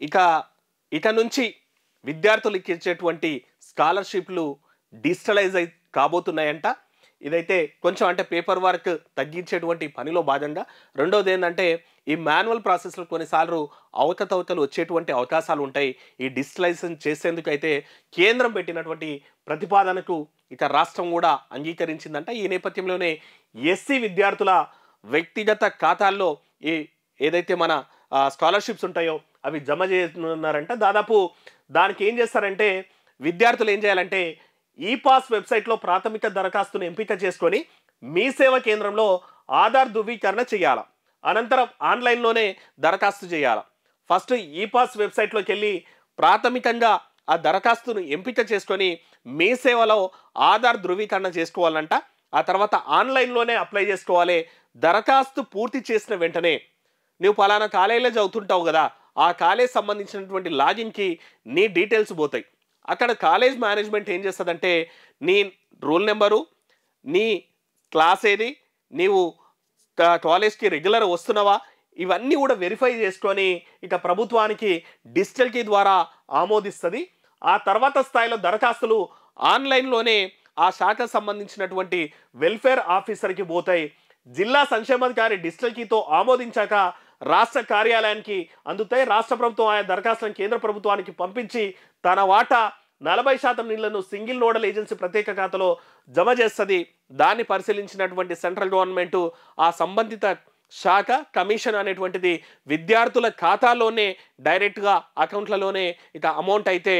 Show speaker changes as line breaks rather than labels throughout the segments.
ఇక ఇక నుంచి విద్యార్థులకు ఇచ్చేటువంటి స్కాలర్షిప్లు డిజిటలైజ్ కాబోతున్నాయంట. ఇదైతే కొంచెం అంటే పేపర్ వర్క్ తగ్గించేటువంటి పనిలో భాగంగా. రెండోది ఏంటంటే ఈ మాన్యువల్ ప్రాసెస్లో కొన్నిసార్లు అవకతవకలు వచ్చేటువంటి అవకాశాలు ఉంటాయి. ఈ డిజిటలైజేషన్ చేసేందుకు అయితే కేంద్రం పెట్టినటువంటి ప్రతిపాదనకు ఇక రాష్ట్రం కూడా అంగీకరించిందంట. ఈ నేపథ్యంలోనే ఎస్సీ విద్యార్థుల వ్యక్తిగత ఖాతాల్లో ఈ ఏదైతే మన స్కాలర్షిప్స్ ఉంటాయో అవి జమ చేయనున్నారంట. దాదాపు దానికి ఏం చేస్తారంటే విద్యార్థులు ఏం చేయాలంటే ఈ పాస్ వెబ్సైట్లో ప్రాథమిక దరఖాస్తును ఎంపిక చేసుకొని మీ సేవ కేంద్రంలో ఆధార్ ధృవీకరణ చేయాలి. అనంతరం ఆన్లైన్లోనే దరఖాస్తు చేయాలి. ఫస్ట్ ఈ పాస్ వెబ్సైట్లోకి వెళ్ళి ప్రాథమికంగా ఆ దరఖాస్తును ఎంపిక చేసుకొని మీ సేవలో ఆధార్ ధృవీకరణ చేసుకోవాలంట. ఆ తర్వాత ఆన్లైన్లోనే అప్లై చేసుకోవాలి. దరఖాస్తు పూర్తి చేసిన వెంటనే నువ్వు పలానా కాలేజీలో చదువుతుంటావు కదా, ఆ కాలేజ్ సంబంధించినటువంటి లాగిన్కి నీ డీటెయిల్స్ పోతాయి. అక్కడ కాలేజ్ మేనేజ్మెంట్ ఏం చేస్తుందంటే నీ రోల్ నెంబరు, నీ క్లాస్ ఏది, నీవు కాలేజ్కి రెగ్యులర్ వస్తున్నావా, ఇవన్నీ కూడా వెరిఫై చేసుకొని ఇక ప్రభుత్వానికి డిజిటల్ కీ ద్వారా ఆమోదిస్తుంది. ఆ తర్వాత స్థాయిలో దరఖాస్తులు ఆన్లైన్లోనే ఆ శాఖకు సంబంధించినటువంటి వెల్ఫేర్ ఆఫీసర్కి పోతాయి. జిల్లా సంక్షేమాధికారి డిజిటల్ కీతో ఆమోదించాక రాష్ట్ర కార్యాలయానికి అందుతాయి. రాష్ట్ర ప్రభుత్వం ఆయా దరఖాస్తులను కేంద్ర ప్రభుత్వానికి పంపించి తన వాటా 40% నీళ్లను సింగిల్ నోడల్ ఏజెన్సీ ప్రత్యేక ఖాతాలో జమ చేస్తుంది. దాన్ని పరిశీలించినటువంటి సెంట్రల్ గవర్నమెంట్ ఆ సంబంధిత శాఖ కమిషన్ అనేటువంటిది విద్యార్థుల ఖాతాలోనే డైరెక్ట్గా అకౌంట్లలోనే ఇక అమౌంట్ అయితే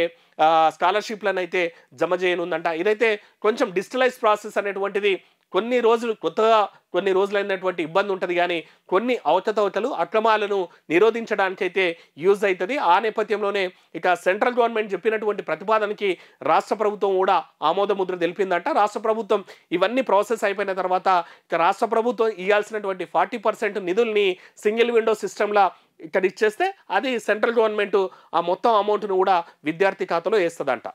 స్కాలర్షిప్లను అయితే జమ చేయనుందంట. ఇదైతే కొంచెం డిజిటలైజ్ ప్రాసెస్ అనేటువంటిది కొన్ని రోజులైనటువంటి ఇబ్బంది ఉంటుంది, కానీ కొన్ని అవకతవకలు అక్రమాలను నిరోధించడానికైతే యూజ్ అవుతుంది. ఆ నేపథ్యంలోనే ఇక సెంట్రల్ గవర్నమెంట్ చెప్పినటువంటి ప్రతిపాదనకి రాష్ట్ర ప్రభుత్వం కూడా ఆమోద ముద్ర తెలిపిందంట. రాష్ట్ర ప్రభుత్వం ఇవన్నీ ప్రాసెస్ అయిపోయిన తర్వాత ఇక రాష్ట్ర ప్రభుత్వం ఇవ్వాల్సినటువంటి 40% నిధుల్ని సింగిల్ విండో సిస్టమ్లా ఇక్కడ ఇచ్చేస్తే అది సెంట్రల్ గవర్నమెంట్ ఆ మొత్తం అమౌంట్ను కూడా విద్యార్థి ఖాతాలో వేస్తుందంట.